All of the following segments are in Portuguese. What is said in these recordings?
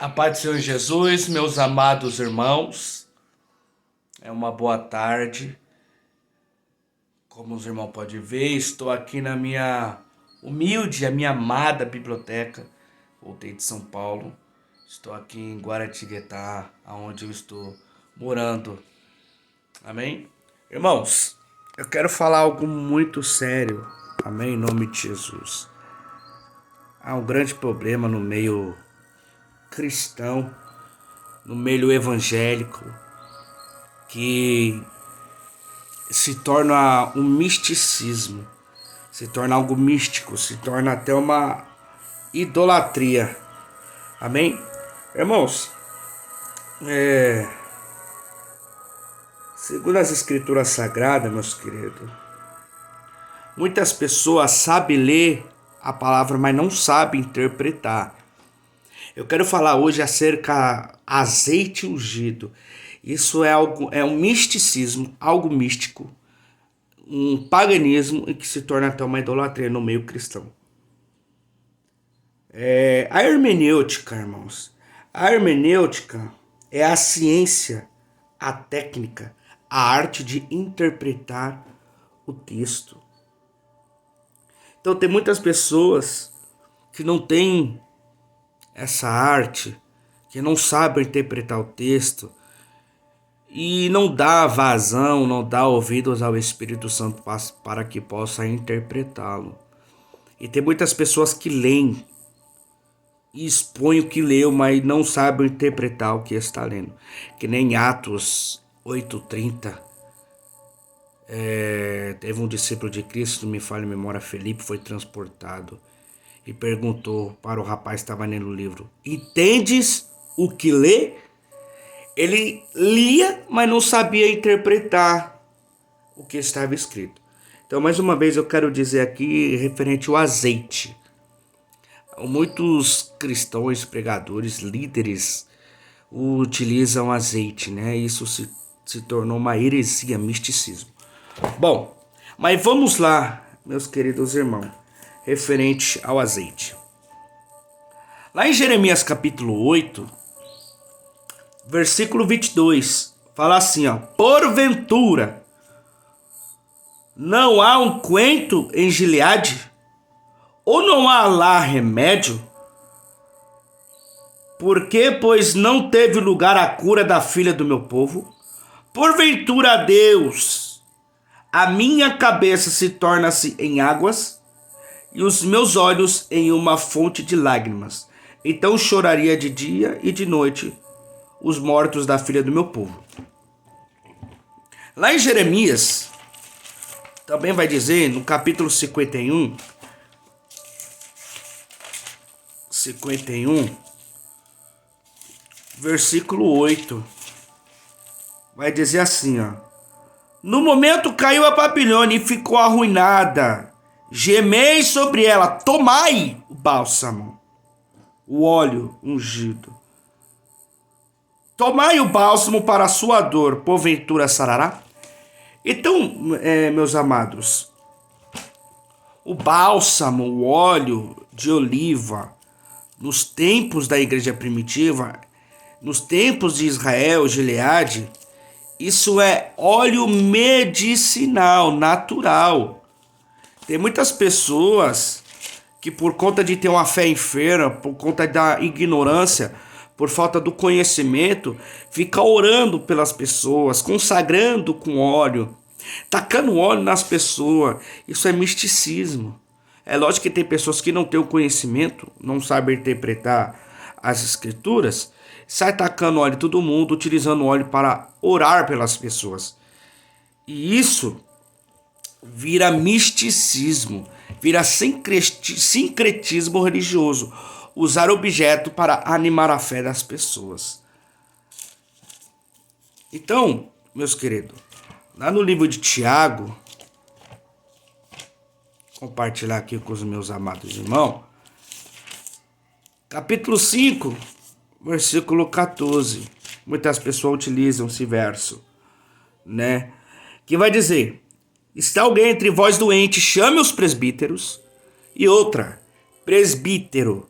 A paz do Senhor Jesus, meus amados irmãos, é uma boa tarde. Como os irmãos podem ver, estou aqui na minha humilde, a minha amada biblioteca. Voltei de São Paulo, estou aqui em Guaratinguetá, onde eu estou morando. Amém? Irmãos, eu quero falar algo muito sério, amém? Em nome de Jesus. Há um grande problema no meio cristão, no meio evangélico, que se torna um misticismo, se torna algo místico, se torna até uma idolatria. Amém? Irmãos, segundo as escrituras sagradas, meus queridos, muitas pessoas sabem ler a palavra, mas não sabem interpretar. Eu quero falar hoje acerca azeite ungido. Isso é um misticismo, algo místico, um paganismo e que se torna até uma idolatria no meio cristão. A hermenêutica, irmãos, a hermenêutica é a ciência, a técnica, a arte de interpretar o texto. Então tem muitas pessoas que não têm essa arte, que não sabem interpretar o texto e não dá vazão, não dá ouvidos ao Espírito Santo para que possa interpretá-lo. E tem muitas pessoas que leem e expõem o que leu, mas não sabem interpretar o que está lendo. Que nem Atos 8:30. Teve um discípulo de Cristo, não me falha a memória, Felipe, foi transportado e perguntou para o rapaz que estava lendo o livro: entendes o que lê? Ele lia, mas não sabia interpretar o que estava escrito. Então, mais uma vez, eu quero dizer aqui referente ao azeite. Muitos cristãos, pregadores, líderes utilizam azeite, né? Isso se tornou uma heresia, misticismo. Bom, mas vamos lá, meus queridos irmãos, referente ao azeite. Lá em Jeremias capítulo 8, versículo 22, fala assim, ó: porventura não há unguento em Gileade? Ou não há lá remédio? Por que, pois, não teve lugar a cura da filha do meu povo? Porventura, Deus, a minha cabeça se torna-se em águas e os meus olhos em uma fonte de lágrimas. Então choraria de dia e de noite os mortos da filha do meu povo. Lá em Jeremias, também vai dizer, no capítulo 51, versículo 8, vai dizer assim, ó: no momento caiu a Babilônia e ficou arruinada. Gemei sobre ela, tomai o bálsamo, o óleo ungido. Tomai o bálsamo para a sua dor, porventura sarará? Então, meus amados, o bálsamo, o óleo de oliva, nos tempos da igreja primitiva, nos tempos de Israel, Gileade, isso é óleo medicinal, natural. Tem muitas pessoas que, por conta de ter uma fé enferma, por conta da ignorância, por falta do conhecimento, fica orando pelas pessoas, consagrando com óleo, tacando óleo nas pessoas. Isso é misticismo. É lógico que tem pessoas que não têm o conhecimento, não sabem interpretar as escrituras, sai tacando óleo em todo mundo, utilizando óleo para orar pelas pessoas. E isso vira misticismo, vira sincretismo religioso. Usar objeto para animar a fé das pessoas. Então, meus queridos, lá no livro de Tiago, compartilhar aqui com os meus amados irmãos, capítulo 5, versículo 14. Muitas pessoas utilizam esse verso, né? Que vai dizer: está alguém entre vós doente, chame os presbíteros. E outra, presbítero,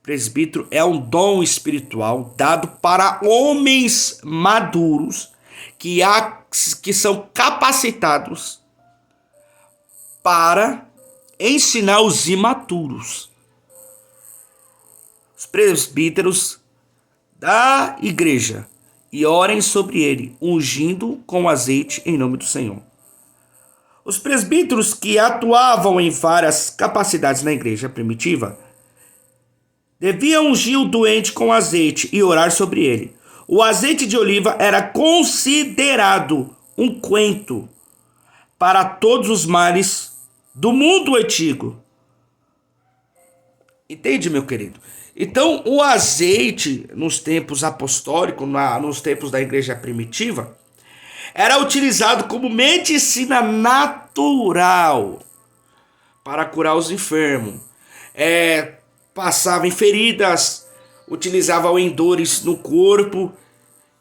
presbítero é um dom espiritual dado para homens maduros que são capacitados para ensinar os imaturos. Os presbíteros da igreja e orem sobre ele, ungindo com azeite em nome do Senhor. Os presbíteros que atuavam em várias capacidades na igreja primitiva deviam ungir o doente com azeite e orar sobre ele. O azeite de oliva era considerado unguento para todos os males do mundo antigo. Entende, meu querido? Então, o azeite, nos tempos apostólicos, nos tempos da igreja primitiva, era utilizado como medicina natural para curar os enfermos. Passava em feridas, utilizava em dores no corpo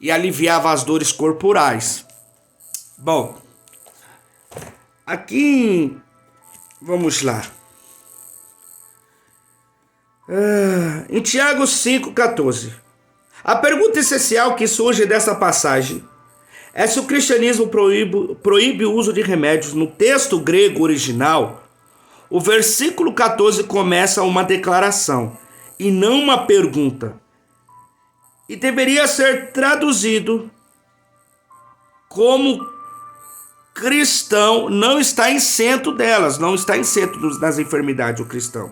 e aliviava as dores corporais. Bom, aqui, vamos lá. Em Tiago 5,14. A pergunta essencial que surge dessa passagem é se o cristianismo proíbe o uso de remédios. No texto grego original, o versículo 14 começa uma declaração e não uma pergunta. E deveria ser traduzido como cristão não está isento delas, não está isento das enfermidades o cristão.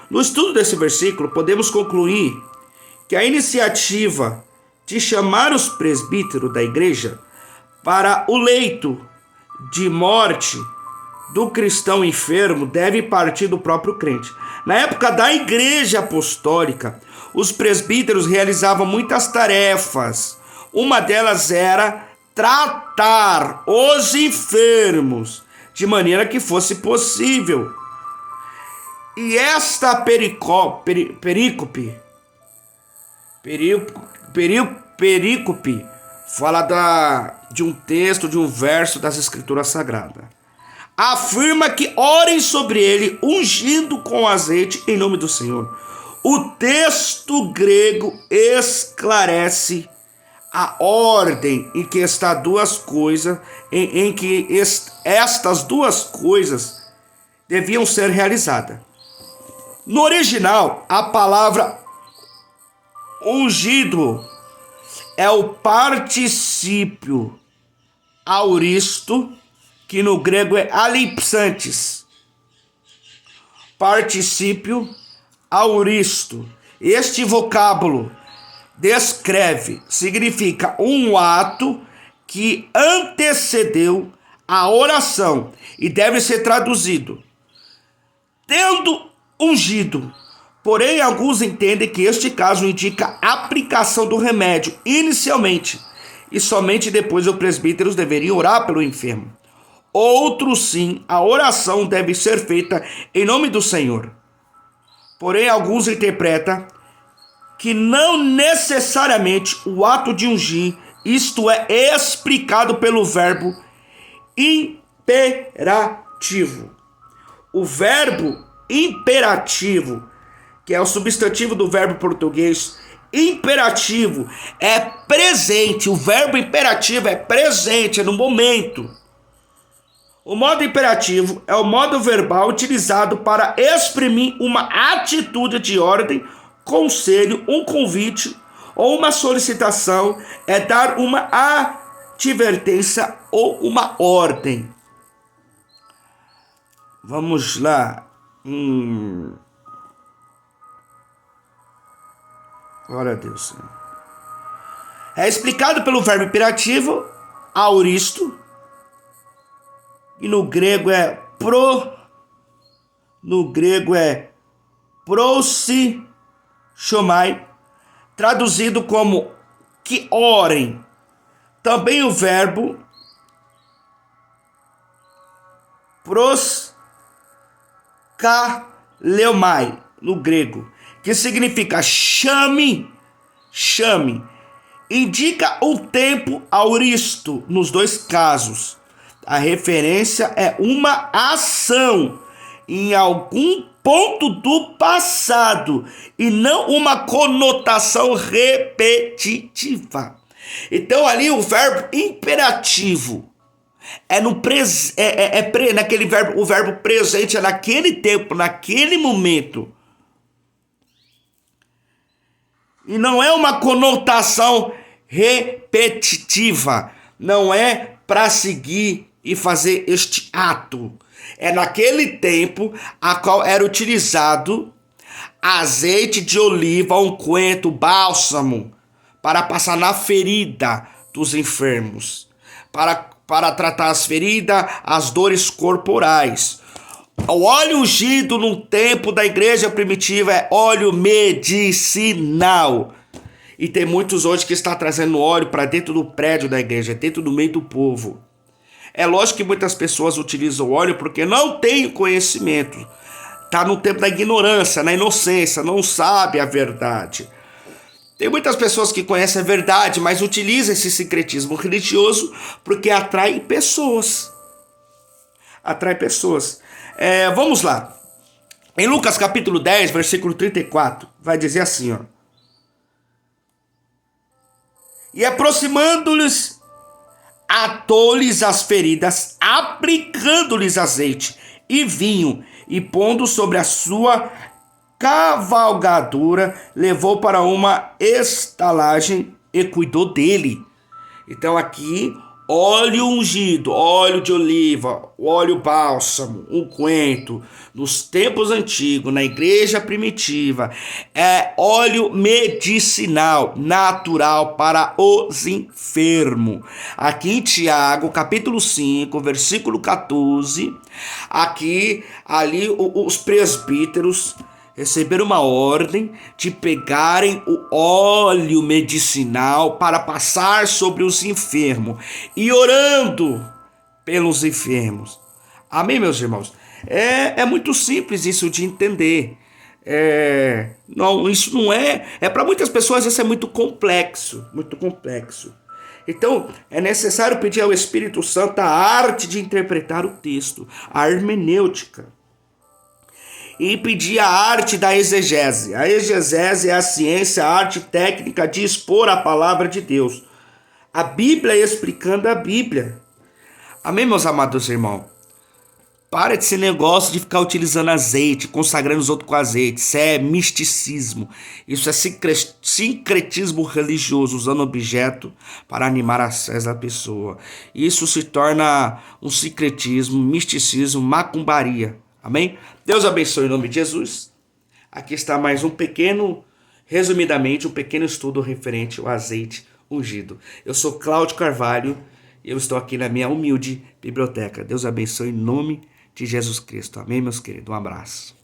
No estudo desse versículo, podemos concluir que a iniciativa de chamar os presbíteros da igreja para o leito de morte do cristão enfermo deve partir do próprio crente. Na época da igreja apostólica, os presbíteros realizavam muitas tarefas. Uma delas era tratar os enfermos de maneira que fosse possível. E esta perícope fala de um texto, de um verso das Escrituras Sagradas. Afirma que orem sobre ele, ungindo com azeite em nome do Senhor. O texto grego esclarece a ordem em que está duas coisas, em que estas duas coisas deviam ser realizadas. No original, a palavra ungido é o particípio auristo, que no grego é alipsantes. Particípio auristo. Este vocábulo significa um ato que antecedeu a oração e deve ser traduzido tendo ungido. Porém, alguns entendem que este caso indica a aplicação do remédio inicialmente e somente depois os presbíteros deveriam orar pelo enfermo. Outros sim, a oração deve ser feita em nome do Senhor. Porém, alguns interpretam que não necessariamente o ato de ungir, isto é explicado pelo verbo imperativo. O verbo imperativo, que é o substantivo do verbo português imperativo, é presente. O verbo imperativo é presente, é no momento. O modo imperativo é o modo verbal utilizado para exprimir uma atitude de ordem, conselho, um convite ou uma solicitação, é dar uma advertência ou uma ordem. Vamos lá. Glória a Deus. É explicado pelo verbo imperativo, auristo, e no grego é prosi-shomai, traduzido como que orem. Também o verbo proskaleomai, no grego, que significa chame, indica o tempo auristo nos dois casos. A referência é uma ação em algum ponto do passado e não uma conotação repetitiva. Então ali o verbo imperativo é no naquele verbo, o verbo presente é naquele tempo, naquele momento. E não é uma conotação repetitiva, não é para seguir e fazer este ato. É naquele tempo a qual era utilizado azeite de oliva, unguento, bálsamo, para passar na ferida dos enfermos, para tratar as feridas, as dores corporais. O óleo ungido no tempo da igreja primitiva é óleo medicinal. E tem muitos hoje que estão trazendo óleo para dentro do prédio da igreja, dentro do meio do povo. É lógico que muitas pessoas utilizam óleo porque não têm conhecimento. Está no tempo da ignorância, na inocência, não sabe a verdade. Tem muitas pessoas que conhecem a verdade, mas utilizam esse sincretismo religioso porque atrai pessoas. Atrai pessoas. Vamos lá. Em Lucas capítulo 10, versículo 34, vai dizer assim, ó. E aproximando-lhes, atou-lhes as feridas, aplicando-lhes azeite e vinho, e pondo sobre a sua cavalgadura, levou para uma estalagem e cuidou dele. Então aqui, óleo ungido, óleo de oliva, óleo bálsamo, unguento, nos tempos antigos, na igreja primitiva, é óleo medicinal, natural para os enfermos. Aqui em Tiago, capítulo 5, versículo 14, ali os presbíteros receberam uma ordem de pegarem o óleo medicinal para passar sobre os enfermos e orando pelos enfermos. Amém, meus irmãos? É muito simples isso de entender. Isso não é. Para muitas pessoas isso é muito complexo, muito complexo. Então, é necessário pedir ao Espírito Santo a arte de interpretar o texto, a hermenêutica. E pedir a arte da exegese. A exegese é a ciência, a arte técnica de expor a palavra de Deus. A Bíblia explicando a Bíblia. Amém, meus amados irmãos? Para de ser negócio de ficar utilizando azeite, consagrando os outros com azeite. Isso é misticismo. Isso é sincretismo religioso, usando objeto para animar as fés da pessoa. Isso se torna um sincretismo, misticismo, macumbaria. Amém? Deus abençoe em nome de Jesus. Aqui está mais resumidamente, um pequeno estudo referente ao azeite ungido. Eu sou Cláudio Carvalho e eu estou aqui na minha humilde biblioteca. Deus abençoe em nome de Jesus Cristo. Amém, meus queridos? Um abraço.